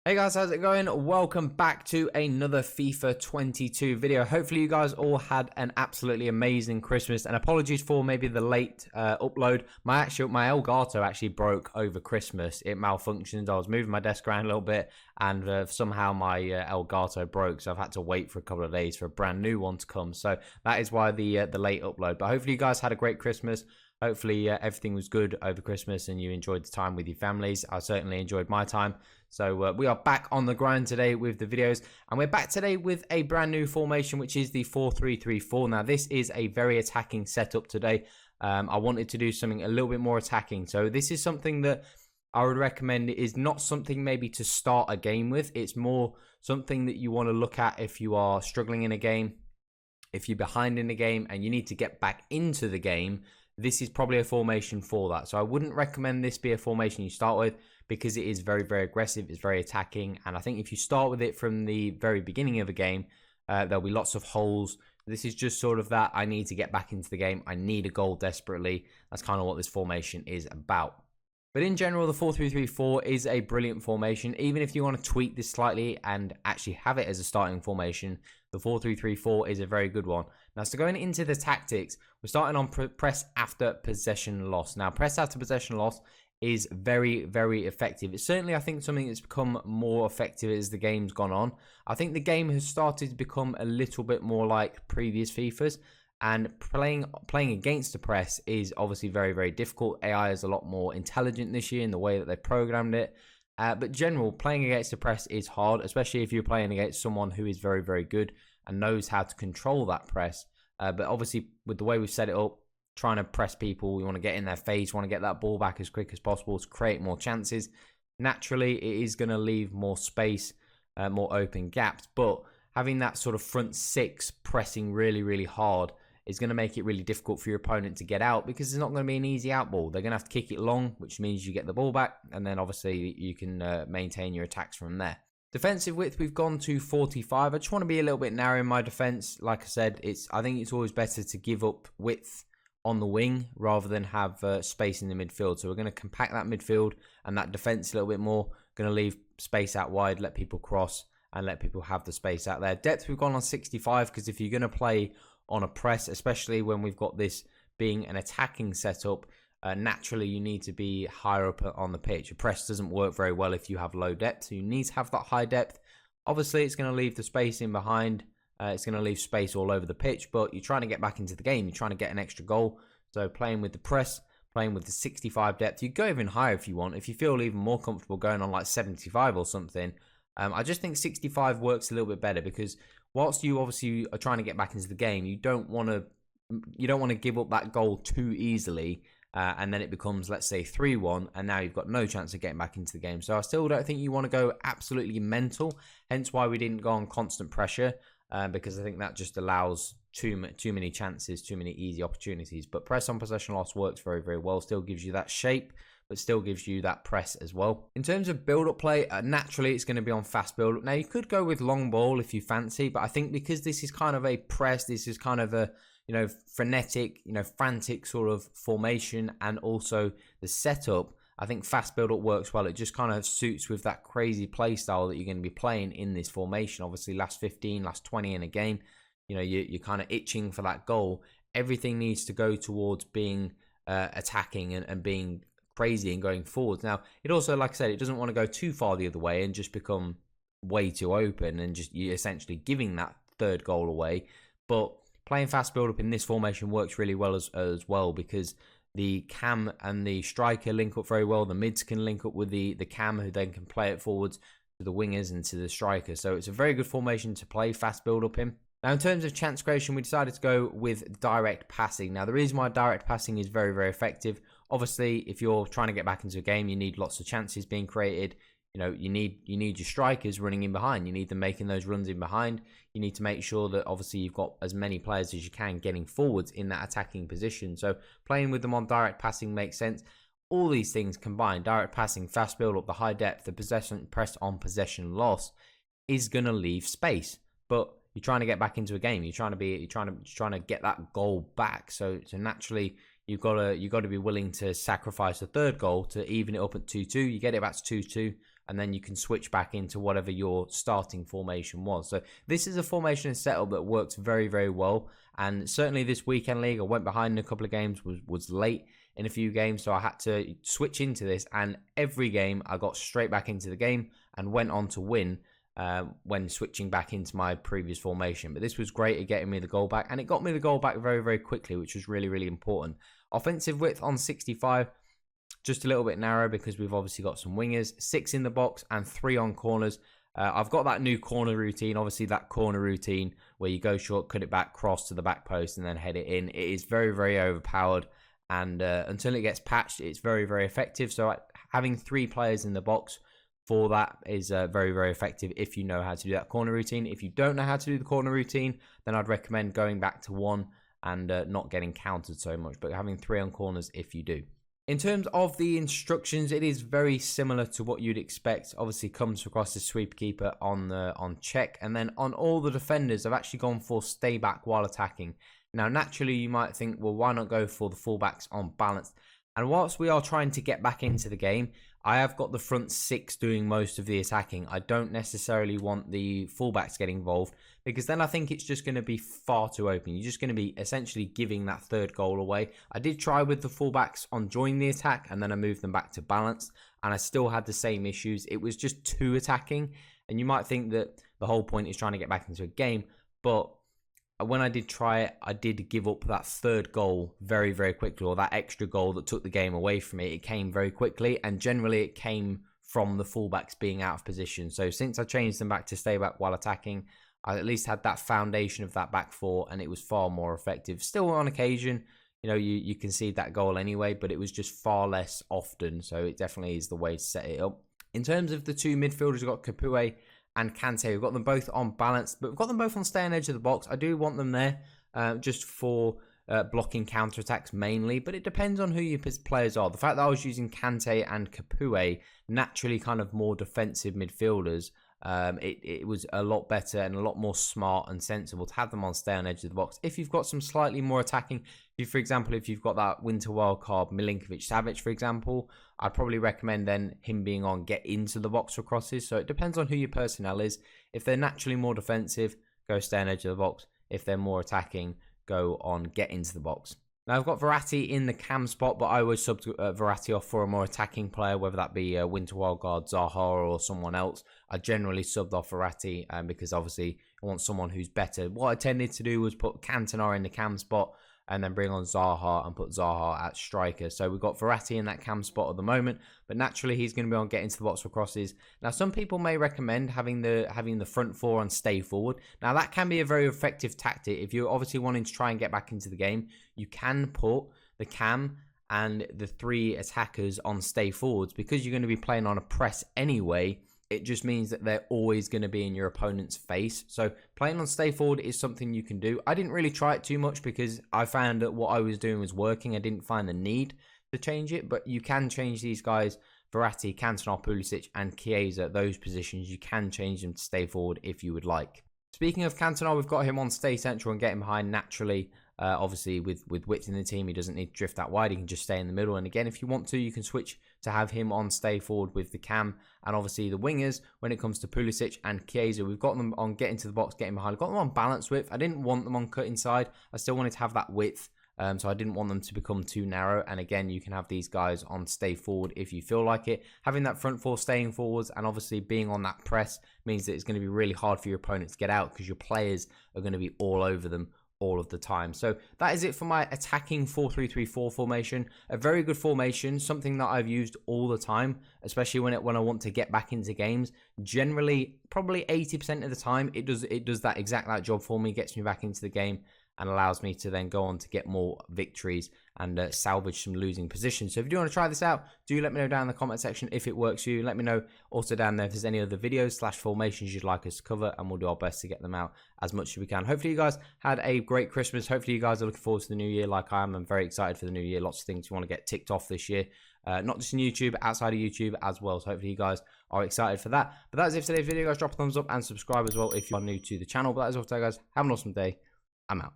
Hey guys, how's it going? Welcome back to another FIFA 22 video. Hopefully you guys all had an absolutely amazing Christmas, and apologies for maybe the late upload. My Elgato actually broke over Christmas. It malfunctioned. I was moving my desk around a little bit, and somehow my Elgato broke, so I've had to wait for a couple of days for a brand new one to come. So that is why the late upload. But hopefully you guys had a great Christmas. Hopefully everything was good over Christmas and you enjoyed the time with your families. I certainly enjoyed my time. So we are back on the grind today with the videos, and we're back today with a brand new formation, which is the 4-3-3-4. Now this is a very attacking setup today. I wanted to do something a little bit more attacking. So this is something that I would recommend is not something maybe to start a game with. It's more something that you want to look at if you are struggling in a game, if you're behind in the game and you need to get back into the game. This is probably a formation for that. So I wouldn't recommend this be a formation you start with, because it is very, very aggressive. It's very attacking. And I think if you start with it from the very beginning of a game, there'll be lots of holes. This is just sort of that. I need to get back into the game. I need a goal desperately. That's kind of what this formation is about. But in general, the 4-3-3-4 is a brilliant formation. Even if you want to tweak this slightly and actually have it as a starting formation, the 4-3-3-4 is a very good one. Now, so going into the tactics, we're starting on press after possession loss. Now, press after possession loss is very, very effective. It's certainly, I think, something that's become more effective as the game's gone on. I think the game has started to become a little bit more like previous FIFAs. And playing against the press is obviously very, very difficult. AI is a lot more intelligent this year in the way that they programmed it. But general, playing against the press is hard, especially if you're playing against someone who is very, very good and knows how to control that press. But obviously, with the way we've set it up, trying to press people, you want to get in their face, want to get that ball back as quick as possible to create more chances. Naturally, it is going to leave more space, more open gaps. But having that sort of front six pressing really, really hard is going to make it really difficult for your opponent to get out, because it's not going to be an easy out ball. They're going to have to kick it long, which means you get the ball back, and then obviously you can maintain your attacks from there. Defensive width, we've gone to 45. I just want to be a little bit narrow in my defense. Like I said, I think it's always better to give up width on the wing rather than have space in the midfield. So we're going to compact that midfield and that defense a little bit more. Going to leave space out wide, let people cross, and let people have the space out there. Depth, we've gone on 65, because if you're going to play on a press, especially when we've got this being an attacking setup, naturally you need to be higher up on the pitch. A press doesn't work very well if you have low depth, so you need to have that high depth. Obviously, it's going to leave the space in behind. It's going to leave space all over the pitch, but you're trying to get back into the game. You're trying to get an extra goal. So playing with the press, playing with the 65 depth, you go even higher if you want. If you feel even more comfortable going on like 75 or something, I just think 65 works a little bit better, because whilst you obviously are trying to get back into the game, you don't want to give up that goal too easily, and then it becomes, let's say, 3-1, and now you've got no chance of getting back into the game. So I still don't think you want to go absolutely mental, hence why we didn't go on constant pressure, because I think that just allows too many chances, too many easy opportunities. But press on possession loss works very, very well. Still gives you that shape, but still gives you that press as well. In terms of build-up play, naturally it's going to be on fast build-up. Now, you could go with long ball if you fancy, but I think because this is kind of a press, this is kind of a, frenetic, frantic sort of formation, and also the setup, I think fast build-up works well. It just kind of suits with that crazy play style that you're going to be playing in this formation. Obviously, last 15, last 20 in a game, you're kind of itching for that goal. Everything needs to go towards being attacking and being crazy and going forwards. Now, it also, like I said, it doesn't want to go too far the other way and just become way too open and just you're essentially giving that third goal away. But playing fast build-up in this formation works really well as well, because the cam and the striker link up very well. The mids can link up with the cam, who then can play it forwards to the wingers and to the striker. So it's a very good formation to play fast build-up in. Now, in terms of chance creation, we decided to go with direct passing. Now, the reason why direct passing is very, very effective, obviously, if you're trying to get back into a game, you need lots of chances being created. You need your strikers running in behind. You need them making those runs in behind. You need to make sure that obviously you've got as many players as you can getting forwards in that attacking position. So playing with them on direct passing makes sense. All these things combined, direct passing, fast build up, the high depth, the possession press on possession loss, is going to leave space. But you're trying to get back into a game. You're trying to get that goal back. So naturally, you've got to be willing to sacrifice a third goal to even it up at 2-2. You get it back to 2-2. and then you can switch back into whatever your starting formation was. So this is a formation and setup that works very, very well. And certainly this weekend league, I went behind in a couple of games, was late in a few games, so I had to switch into this, and every game I got straight back into the game and went on to win when switching back into my previous formation. But this was great at getting me the goal back, and it got me the goal back very, very quickly, which was really, really important. Offensive width on 65, just a little bit narrow because we've obviously got some wingers, 6 in the box and 3 on corners. I've got that new corner routine, obviously that corner routine where you go short, cut it back, cross to the back post and then head it in. It is very, very overpowered, and until it gets patched, it's very, very effective. So having 3 players in the box for that is very, very effective if you know how to do that corner routine. If you don't know how to do the corner routine, then I'd recommend going back to 1 and not getting countered so much, but having 3 on corners if you do. In terms of the instructions, it is very similar to what you'd expect. Obviously comes across the sweep keeper on check, and then on all the defenders I've actually gone for stay back while attacking. Now naturally you might think, well, why not go for the fullbacks on balance? And whilst we are trying to get back into the game, I have got the front 6 doing most of the attacking. I don't necessarily want the fullbacks getting involved, because then I think it's just going to be far too open. You're just going to be essentially giving that 3rd goal away. I did try with the fullbacks on joining the attack, and then I moved them back to balance, and I still had the same issues. It was just too attacking, and you might think that the whole point is trying to get back into a game, but when I did try it, I did give up that 3rd goal very, very quickly, or that extra goal that took the game away from me. It came very quickly, and generally it came from the fullbacks being out of position. So since I changed them back to stay back while attacking, I at least had that foundation of that back 4, and it was far more effective. Still on occasion, you know, you concede that goal anyway, but it was just far less often. So it definitely is the way to set it up. In terms of the 2 midfielders, we've got Capoue and Kante. We've got them both on balance, but we've got them both on staying edge of the box. I do want them there just for blocking counterattacks mainly, but it depends on who your players are. The fact that I was using Kante and Capoue, naturally kind of more defensive midfielders, it was a lot better and a lot more smart and sensible to have them on stay on edge of the box. If you've got some slightly more attacking, for example, if you've got that winter wildcard Milinkovic-Savic, for example, I'd probably recommend then him being on get into the box for crosses. So it depends on who your personnel is. If they're naturally more defensive, go stay on edge of the box. If they're more attacking, go on get into the box. Now, I've got Verratti in the cam spot, but I always sub Verratti off for a more attacking player, whether that be Winter Wildcard, Zaha, or someone else. I generally subbed off Verratti because obviously I want someone who's better. What I tended to do was put Cantona in the cam spot and then bring on Zaha and put Zaha at striker. So we've got Verratti in that cam spot at the moment, but naturally he's going to be on get into the box for crosses. Now, some people may recommend having the front 4 on stay forward. Now, that can be a very effective tactic. If you're obviously wanting to try and get back into the game, you can put the cam and the 3 attackers on stay forwards, because you're going to be playing on a press anyway. It just means that they're always going to be in your opponent's face. So playing on stay forward is something you can do. I didn't really try it too much because I found that what I was doing was working. I didn't find the need to change it, but you can change these guys, Verratti, Cantona, Pulisic, and Chiesa, those positions. You can change them to stay forward if you would like. Speaking of Cantona, we've got him on stay central and get him behind naturally. Obviously, with width in the team, he doesn't need to drift that wide. He can just stay in the middle. And again, if you want to, you can switch to have him on stay forward with the cam. And obviously, the wingers, when it comes to Pulisic and Chiesa, we've got them on get into the box, getting behind. I've got them on balance width. I didn't want them on cut inside. I still wanted to have that width. So I didn't want them to become too narrow. And again, you can have these guys on stay forward if you feel like it. Having that front 4 staying forwards and obviously being on that press means that it's going to be really hard for your opponent to get out, because your players are going to be all over them all of the time. So that is it for my attacking 4-3-3-4 formation. A very good formation, something that I've used all the time, especially when I want to get back into games. Generally, probably 80% of the time, it does that exact job for me, gets me back into the game, and allows me to then go on to get more victories and salvage some losing positions. So if you do want to try this out, do let me know down in the comment section if it works for you. Let me know also down there if there's any other videos / formations you'd like us to cover, and we'll do our best to get them out as much as we can. Hopefully you guys had a great Christmas. Hopefully you guys are looking forward to the new year like I am. I'm very excited for the new year. Lots of things we want to get ticked off this year. Not just in YouTube, outside of YouTube as well. So hopefully you guys are excited for that. But that's it for today's video, guys. Drop a thumbs up and subscribe as well if you're new to the channel. But that is all today, guys. Have an awesome day. I'm out.